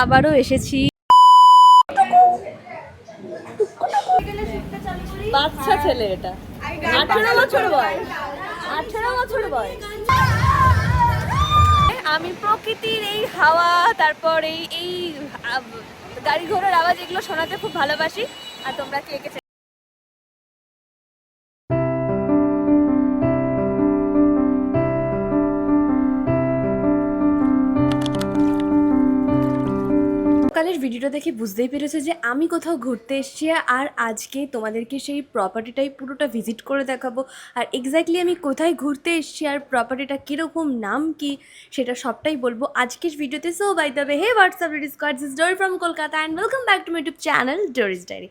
আবারও এসেছি। বাচ্চা ছেলে, এটা 18 বছর বয়স, 18 বছর বয়স। আমি প্রকৃতির এই হাওয়া, তারপর এই গাড়ি ঘোড়ার আওয়াজ, এগুলো শোনাতে খুব ভালোবাসি। আর তোমরা কে কে সকালের ভিডিওটা দেখে বুঝতেই পেরেছে যে আমি কোথাও ঘুরতে এসেছি, আর আজকে তোমাদেরকে সেই প্রপার্টিটাই পুরোটা ভিজিট করে দেখাবো। আর এক্স্যাক্টলি আমি কোথায় ঘুরতে এসেছি আর প্রপার্টিটা কীরকম, নাম কি, সেটা সবটাই বলবো আজকের ভিডিওতে। So by the way, hey WhatsApp, it is quartz Dori from Kolkata and welcome back to my YouTube channel Dori's diary.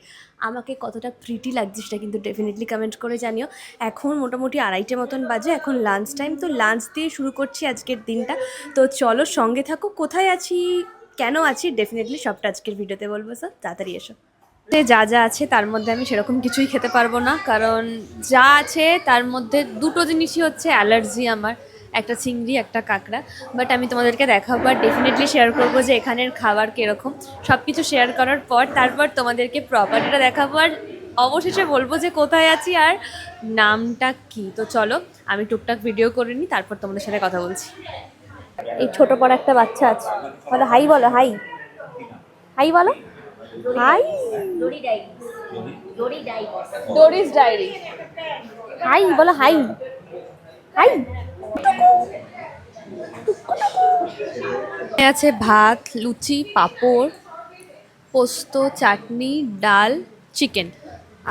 আমাকে কতটা প্রিটি লাগছে সেটা কিন্তু ডেফিনেটলি কমেন্ট করে জানিও। এখন মোটামুটি 2:30 মতন বাজে, এখন লাঞ্চ টাইম। তো লাঞ্চ দিয়ে শুরু করছি আজকের দিনটা। তো চলো সঙ্গে থাকো। কোথায় আছি, কেন আছি, ডেফিনেটলি সবটা আজকের ভিডিওতে বলবো। স্যার তাড়াতাড়ি এসো। যা যা আছে তার মধ্যে আমি সেরকম কিছুই খেতে পারবো না, কারণ যা আছে তার মধ্যে দুটো জিনিসই হচ্ছে অ্যালার্জি আমার, একটা চিংড়ি, একটা কাঁকড়া। বাট আমি তোমাদেরকে দেখাবো আর ডেফিনেটলি শেয়ার করবো যে এখানের খাবার কীরকম। সব কিছু শেয়ার করার পর তারপর তোমাদেরকে প্রপার্টিটা দেখাবো, আর অবশেষে বলবো যে কোথায় আছি আর নামটা কি। তো চলো আমি টুকটাক ভিডিও করে নিই, তারপর তোমাদের সাথে কথা বলছি। এই ছোট বড় একটা বাচ্চা আছে, বলো হাই, বলো হাই, হাই বলো হাই। ডোরিস ডায়েরি, হাই বলো, হাই হাই। আছে ভাত, লুচি, পাঁপড়, পোস্ত, চাটনি, ডাল, চিকেন।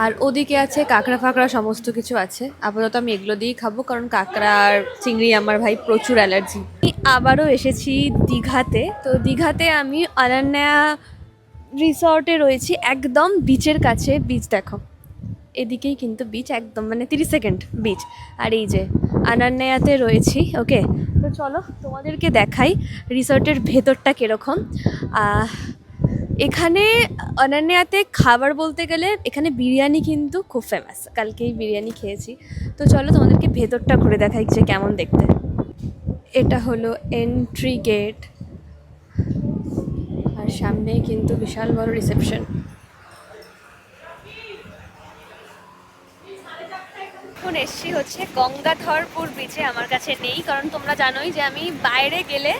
আর ওদিকে আছে কাঁকড়া ফাঁকড়া, সমস্ত কিছু আছে। আপাতত আমি এগুলো দিয়েই খাবো, কারণ কাঁকড়া আর চিংড়ি আমার ভাই প্রচুর অ্যালার্জি। আবারও এসেছি দীঘাতে। তো দীঘাতে আমি অনন্যা রিসর্টে রয়েছি, একদম বিচের কাছে। বিচ দেখো, এদিকেই কিন্তু বিচ, একদম মানে 30 সেকেন্ড বিচ। আর এই যে আনান্নায়াতে রয়েছি। ওকে, তো চলো তোমাদেরকে দেখাই রিসর্টের ভেতরটা কীরকম। এখানে অনন্যাতে খাবার বলতে গেলে এখানে বিরিয়ানি কিন্তু খুব ফেমাস, কালকেই বিরিয়ানি খেয়েছি। তো চলো তোমাদেরকে ভেতরটা ঘুরে দেখাই যে কেমন দেখতে। এটা হলো এন্ট্রি গেট, আর সামনেই কিন্তু বিশাল বড় রিসেপশন। এখন এসছি হচ্ছে গঙ্গাধরপুর বিচে। আমার কাছে নেই, কারণ তোমরা জানোই যে আমি বাইরে গেলে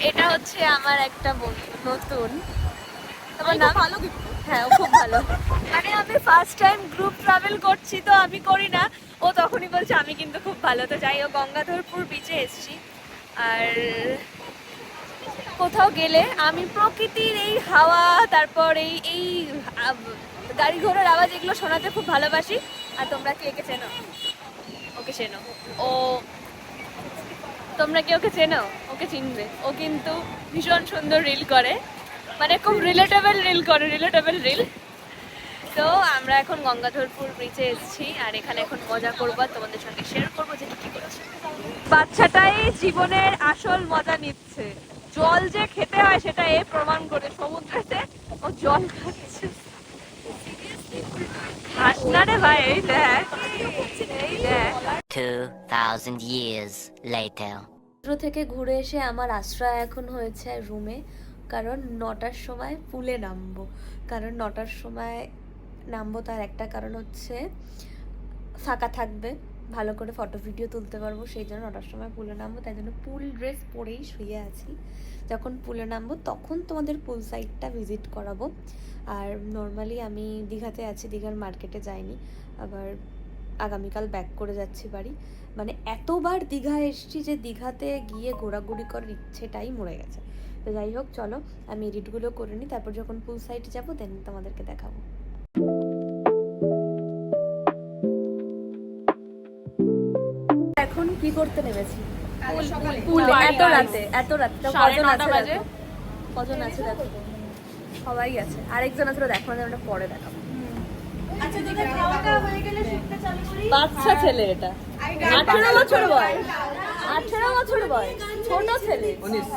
এটা হচ্ছে আমার একটা বন্ধু নতুন, তোমার নাম ভালো কিন্তু। হ্যাঁ, ও খুব ভালো। মানে আমি ফার্স্ট টাইম গ্রুপ ট্রাভেল করছি, তো আমি করি না, ও তখনই বলছে আমি কিন্তু খুব ভালো। তো যাই হোক, গঙ্গাধরপুর বিচে এসছি। আর কোথাও গেলে আমি প্রকৃতির এই হাওয়া, তারপর এই গাড়ি ঘোড়ার আওয়াজ, এগুলো শোনাতে খুব ভালোবাসি। আর তোমরা কে কে চেনো, ওকে চেনো, ও তোমরা কি ওকে চেনো, ওকে চিনবে। ও কিন্তু ভীষণ সুন্দর রিল করে, মানে খুব রিলেটেবল রিল করে, রিলেটেবল রিল। তো আমরা এখন গঙ্গাধরপুর বিচে এসেছি, আর এখানে এখন মজা করবো আর তোমাদের সঙ্গে শেয়ার করবো যে কি করছি। বাচ্চাটাই জীবনের আসল মজা নিচ্ছে। জল যে খেতে হয় সেটা এ প্রমাণ করে, সমুদ্রেতে ও জল খাচ্ছে। হাসনারে ভাই, এই দেখ, এই দেখ। 2000 years later. থেকে ঘুরে এসে আমার আশ্রয় এখন হয়েছে রুমে, কারণ 9টার সময় পুলে নামবো। কারণ 9টার সময় নামবো, তার একটা কারণ হচ্ছে ফাঁকা থাকবে, ভালো করে ফটো ভিডিও তুলতে পারবো, সেই জন্য 9টার সময় পুলে নামবো। তাই জন্য পুল ড্রেস পরেই শুয়ে আছি। যখন পুলে নামবো তখন তোমাদের পুল সাইডটা ভিজিট করাবো। আর নর্মালি আমি দীঘাতে আছি, দীঘার মার্কেটে যাইনি, আবার আগামীকাল ব্যাক করে যাচ্ছি বাড়ি। মানে এতবার দীঘা এসছি যে দীঘাতে গিয়ে ঘোরাঘুরি করার ইচ্ছেটাই মরে গেছে। তো যাই হোক, চলো আমি এডিটগুলো করে নিই, তারপর যখন পুল সাইডে যাবো দেন তোমাদেরকে দেখাবো। এখন কি করতে নেমেছি? এত রাতে, এত রাতে কজন আছে? কজন আছে দেখো, সবাই আছে। আরেকজন আছে দেখো, আমরা পরে দেখাবো। বাচ্চা ছেলে, এটা 18 বছর বয়স, 18 বছর বয়স, ছোট ছেলে। 19।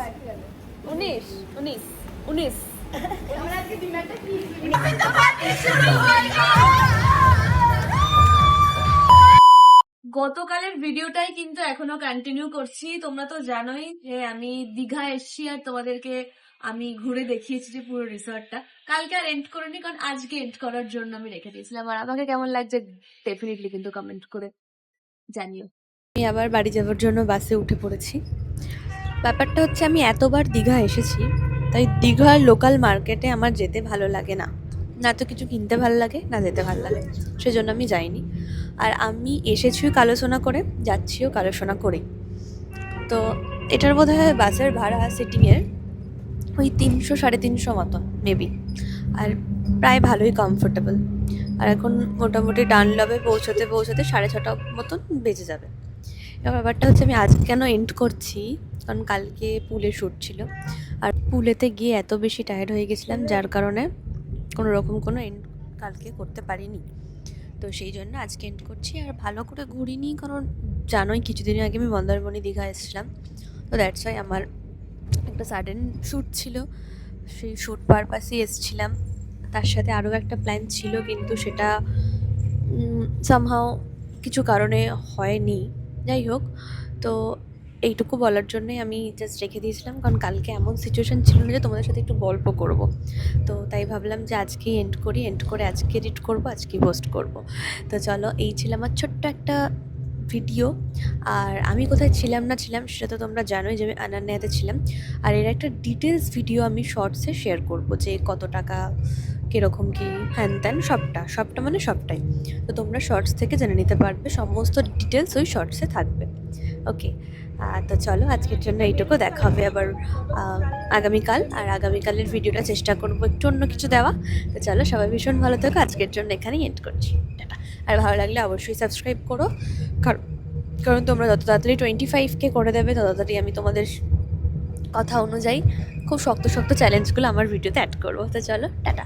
গতকালের ভিডিওটাই কিন্তু এখনো কন্টিনিউ করছি। তোমরা তো জানোই যে আমি দীঘা এসেছি আর তোমাদেরকে আমি ঘুরে দেখিয়েছি যে পুরো রিসর্টটা। কালকে আর এন্ড করিনি, কারণ আজকে এন্ড করার জন্য আমি রেখে দিয়েছিলাম। আর আমাকে কেমন লাগছে ডেফিনেটলি কিন্তু কমেন্ট করে জানিও। আমি আবার বাড়ি যাওয়ার জন্য বাসে উঠে পড়েছি। ব্যাপারটা হচ্ছে আমি এতবার দীঘা এসেছি, তাই দীঘার লোকাল মার্কেটে আমার যেতে ভালো লাগে না। না তো কিছু কিনতে ভালো লাগে, না যেতে ভালো লাগে, সেজন্য আমি যাইনি। আর আমি এসেছিও কালো সোনা করে, যাচ্ছিও কালো সোনা করেই। তো এটার বোধহয় বাসের ভাড়া সিটিংয়ের ওই 300-350 মতন মেবি। আর প্রায় ভালোই কমফোর্টেবল। আর এখন মোটামুটি ডানলবে পৌঁছতে পৌঁছতে 6:30 মতন বেজে যাবে। এবার ব্যাপারটা হচ্ছে আমি আজকে কেন এন্ড করছি, কারণ কালকে পুলে শ্যুট ছিল। আর পুলেতে গিয়ে এত বেশি টায়ার্ড হয়ে গেছিলাম, যার কারণে কোনো রকম কোনো এন্ড কালকে করতে পারিনি। তো সেই জন্য আজকে এন্ড করছি। আর ভালো করে ঘুরিনি, কারণ জানোই কিছুদিন আগে আমি মন্দারমণি দীঘা এসেছিলাম। তো দ্যাটস ওয়াই আমার একটা সাডেন শ্যুট ছিল, সেই শ্যুট পারপাসেই এসেছিলাম। তার সাথে আরও একটা প্ল্যান ছিল, কিন্তু সেটা সামহাও কিছু কারণে হয়নি। যাই হোক, তো এইটুকু বলার জন্যই আমি জাস্ট রেখে দিয়েছিলাম, কারণ কালকে এমন সিচুয়েশান ছিল না যে তোমাদের সাথে একটু গল্প করব। তো তাই ভাবলাম যে আজকেই এন্ড করি, এন্ড করে আজকে এডিট করব, আজকেই পোস্ট করব। তো চলো, এই ছিল আমার ছোট্ট একটা ভিডিও। আর আমি কোথায় ছিলাম না ছিলাম সেটা তো তোমরা জানোই যে আমি আনান্যাতে ছিলাম। আর এর একটা ডিটেলস ভিডিও আমি শর্টসে শেয়ার করব, যে কত টাকা, কীরকম কী, হ্যান ত্যান, সবটা মানে সবটাই। তো তোমরা শর্টস থেকে জেনে নিতে পারবে, সমস্ত ডিটেলস ওই শর্টসে থাকবে। ওকে, তো চলো আজকের জন্য এইটুকু। দেখা হবে আবার আগামীকাল। আর আগামীকালের ভিডিওটা চেষ্টা করবো একটু অন্য কিছু দেওয়া। তো চলো, সবাই ভীষণ ভালো থেকো। আজকের জন্য এখানেই এন্ড করছি, টাটা। আর ভালো লাগলে অবশ্যই সাবস্ক্রাইব করো, কারণ তোমরা যত তাড়াতাড়ি 25K করে দেবে, তত তাড়াতাড়ি আমি তোমাদের কথা অনুযায়ী খুব শক্ত শক্ত চ্যালেঞ্জগুলো আমার ভিডিওতে অ্যাড করবো। তো চলো, টাটা।